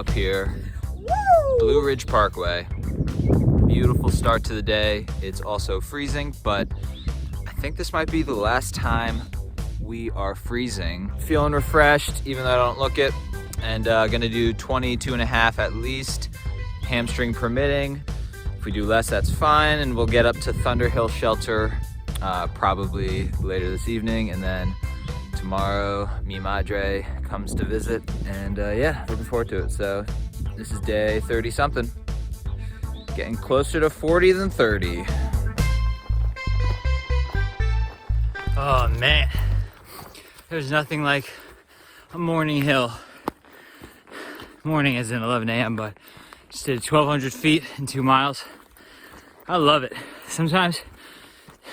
up here. Blue Ridge Parkway. Beautiful start to the day. It's also freezing, but I think this might be the last time we are freezing. Feeling refreshed, even though I don't look it. And gonna do 22.5 at least, hamstring permitting. If we do less, that's fine. And we'll get up to Thunder Hill Shelter probably later this evening. And then tomorrow, mi madre comes to visit. And yeah, looking forward to it. So this is day 30 something. Getting closer to 40 than 30. Oh man, there's nothing like a morning hill. Morning as in 11 a.m., but just did 1,200 feet in 2 miles. I love it. Sometimes,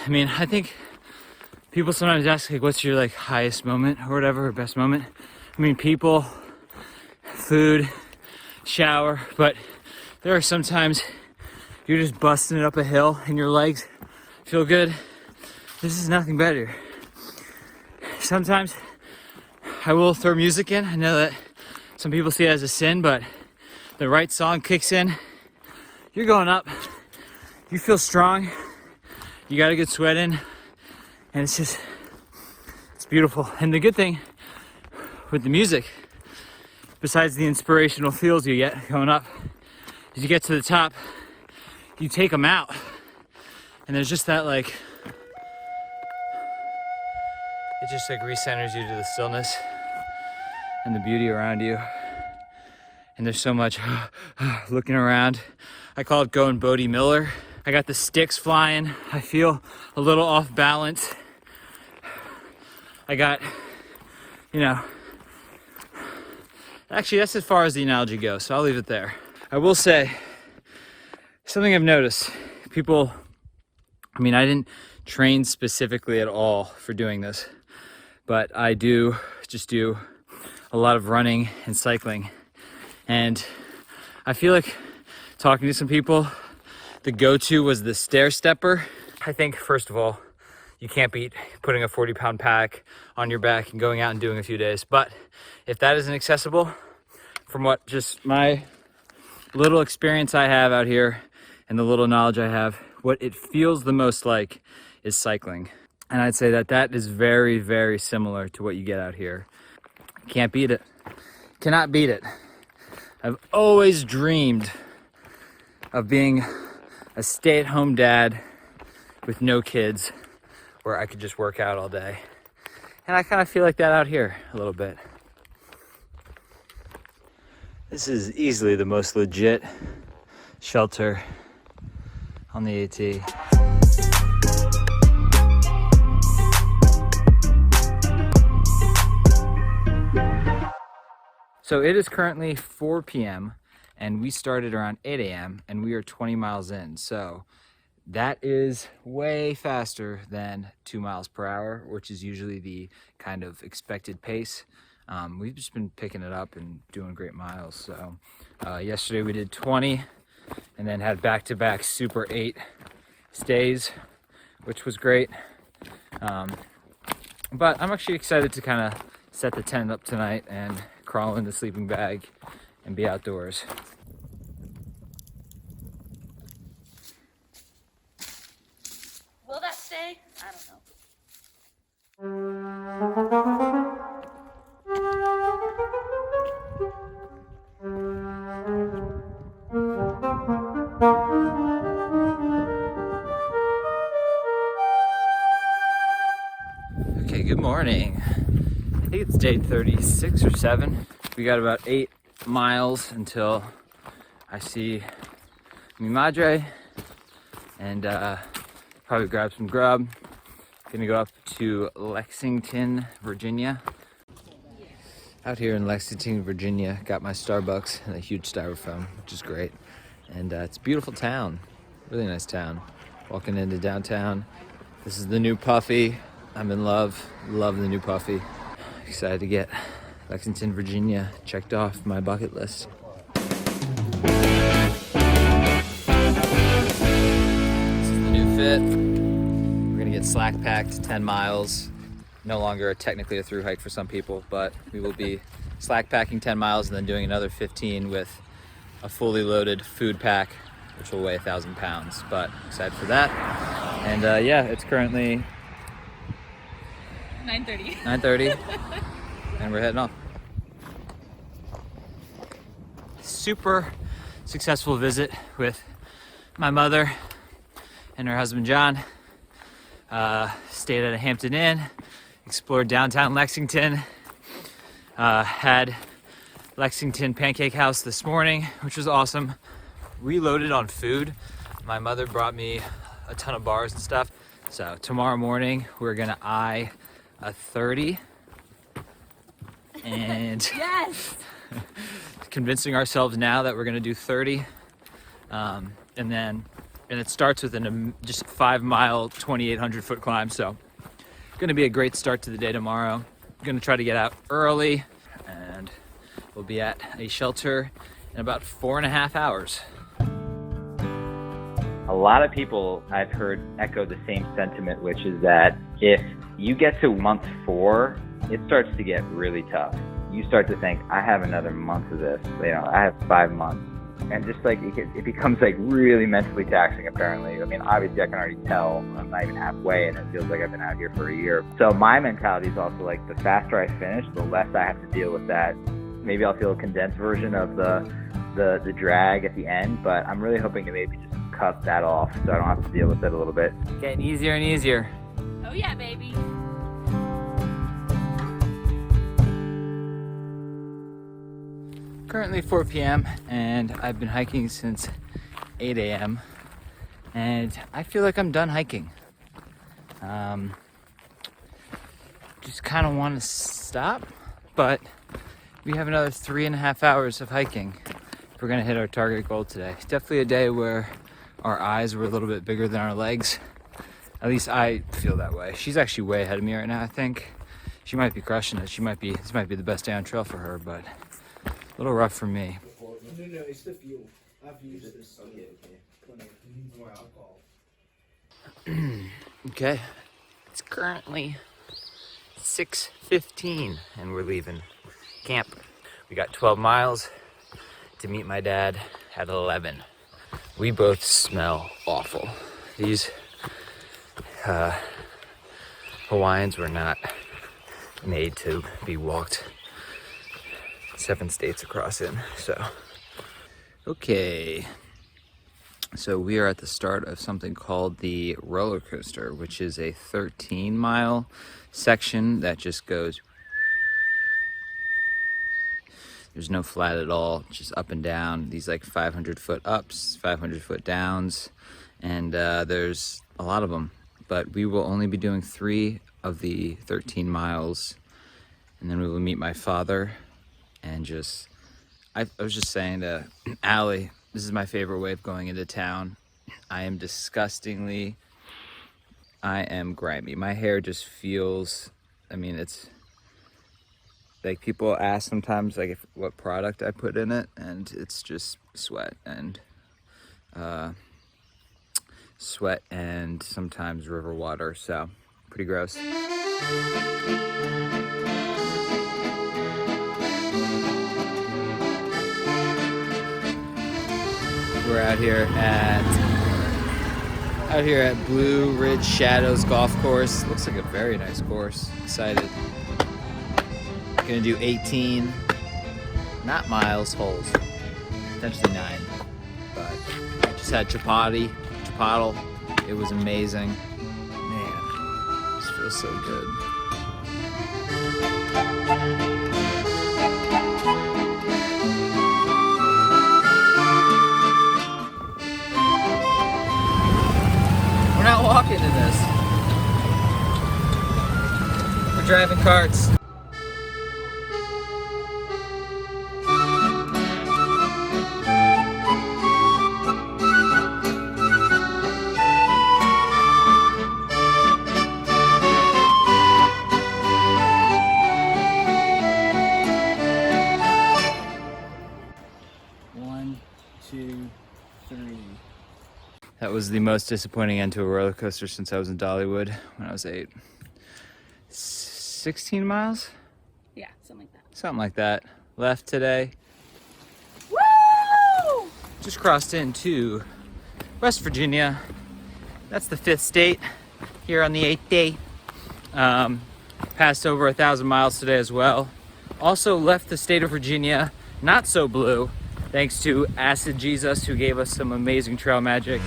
I mean, I think people sometimes ask, like, what's your like highest moment or whatever, or best moment? I mean, people, food, shower, but there are sometimes you're just busting it up a hill and your legs feel good. This is nothing better. Sometimes I will throw music in. I know that some people see it as a sin, but the right song kicks in. You're going up. You feel strong. You got a good sweat in. And it's beautiful. And the good thing with the music, besides the inspirational feels you get going up, is you get to the top, you take them out. And there's just that like, it just like recenters you to the stillness and the beauty around you. And there's so much looking around. I call it going Bodie Miller. I got the sticks flying. I feel a little off balance. I got, you know, actually that's as far as the analogy goes, so I'll leave it there. I will say, something I've noticed, people, I mean, I didn't train specifically at all for doing this, but I do a lot of running and cycling. And I feel like talking to some people, the go-to was the stair stepper. I think, first of all, you can't beat putting a 40-pound pack on your back and going out and doing a few days. But if that isn't accessible, from what just my little experience I have out here and the little knowledge I have, what it feels the most like is cycling. And I'd say that that is very, very similar to what you get out here. Can't beat it. Cannot beat it. I've always dreamed of being a stay-at-home dad with no kids where I could just work out all day. And I kind of feel like that out here a little bit. This is easily the most legit shelter on the AT. So it is currently 4 p.m. and we started around 8 a.m. and we are 20 miles in. So that is way faster than 2 miles per hour, which is usually the kind of expected pace. We've just been picking it up and doing great miles. So yesterday we did 20 and then had back-to-back Super 8 stays, which was great. But I'm actually excited to kind of set the tent up tonight and crawl in the sleeping bag and be outdoors. Will that stay? I don't know. Okay, good morning. I think it's day 36 or 7. We got about 8 miles until I see mi madre and probably grab some grub. Gonna go up to Lexington, Virginia. Out here in Lexington, Virginia, got my Starbucks and a huge styrofoam, which is great. And it's a beautiful town, really nice town. Walking into downtown. This is the new Puffy. I'm in love the new Puffy. Excited to get Lexington, Virginia checked off my bucket list. This is the new fit. We're gonna get slack packed 10 miles. No longer technically a through hike for some people, but we will be slack packing 10 miles and then doing another 15 with a fully loaded food pack, which will weigh 1,000 pounds. But excited for that. And yeah, it's currently 9:30 and we're heading off. Super successful visit with my mother and her husband John. Stayed at a Hampton Inn, explored downtown Lexington, had Lexington Pancake House this morning, which was awesome. Reloaded on food. My mother brought me a ton of bars and stuff. So tomorrow morning we're gonna eye a 30 and Yes. convincing ourselves now that we're gonna do 30, and it starts with just 5 mile 2,800 foot climb. So gonna be a great start to the day tomorrow. Gonna try to get out early and we'll be at a shelter in about 4.5 hours. A lot of people I've heard echo the same sentiment, which is that if you get to month 4, it starts to get really tough. You start to think, I have another month of this, I have 5 months. And just like, it becomes like really mentally taxing apparently. I mean, obviously I can already tell I'm not even halfway and it feels like I've been out here for a year. So my mentality is also like, the faster I finish, the less I have to deal with that. Maybe I'll feel a condensed version of the drag at the end, but I'm really hoping to maybe just cut that off so I don't have to deal with it a little bit. Getting easier and easier. Oh yeah, baby. Currently 4 p.m. and I've been hiking since 8 a.m. and I feel like I'm done hiking. Just kind of want to stop, but we have another 3.5 hours of hiking. We're gonna hit our target goal today. It's definitely a day where our eyes were a little bit bigger than our legs. At least I feel that way. She's actually way ahead of me right now, I think. She might be crushing it. This might be the best day on trail for her, but a little rough for me. No, it's the fuel. I've used this. Okay. More alcohol. Okay, it's currently 6:15 and we're leaving camp. We got 12 miles to meet my dad at 11. We both smell awful. These Hawaiians were not made to be walked 7 states across in, so. Okay, so we are at the start of something called the roller coaster, which is a 13-mile section that just goes. There's no flat at all, just up and down. These like 500-foot ups, 500-foot downs, and there's a lot of them. But we will only be doing 3 of the 13 miles, and then we will meet my father and just. I was just saying to Allie, this is my favorite way of going into town. I am grimy. My hair just feels, it's like people ask sometimes like what product I put in it, and it's just sweat and sometimes river water, so pretty gross. We're out here at Blue Ridge Shadows Golf Course. Looks like a very nice course. Excited. Gonna do 18, not miles, holes. Potentially 9. But just had chipotle. It was amazing. Man, this feels so good. We're not walking to this. We're driving carts. That was the most disappointing end to a roller coaster since I was in Dollywood when I was 8. 16 miles? Yeah, something like that. Something like that. left today. Woo! Just crossed into West Virginia. That's the 5th state here on the 8th day. Passed over 1,000 miles today as well. Also left the state of Virginia not so blue, thanks to Acid Jesus, who gave us some amazing trail magic.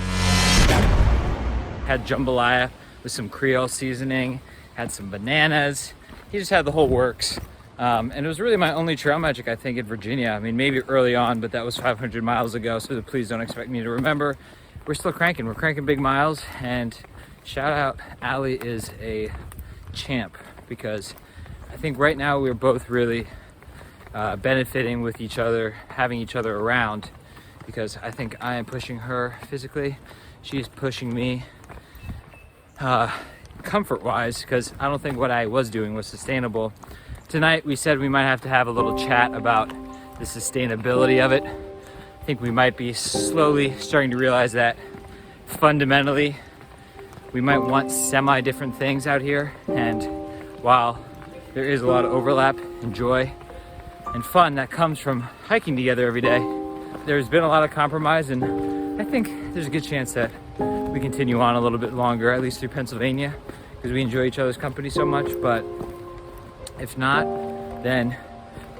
Had jambalaya with some Creole seasoning, had some bananas. He just had the whole works. And it was really my only trail magic, I think, in Virginia. I mean, maybe early on, but that was 500 miles ago, so please don't expect me to remember. We're still cranking. We're cranking big miles, and shout out, Allie is a champ, because I think right now we're both really benefiting with each other, having each other around, because I think I am pushing her physically. She's pushing me comfort-wise, because I don't think what I was doing was sustainable. Tonight we said we might have to have a little chat about the sustainability of it. I think we might be slowly starting to realize that fundamentally we might want semi-different things out here, and while there is a lot of overlap and joy and fun that comes from hiking together every day, there's been a lot of compromise, and I think there's a good chance that we continue on a little bit longer, at least through Pennsylvania, because we enjoy each other's company so much. But if not, then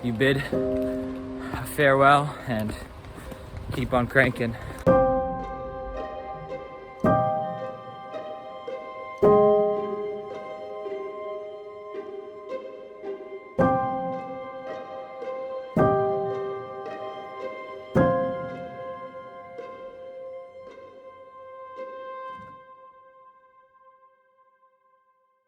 you bid a farewell and keep on cranking.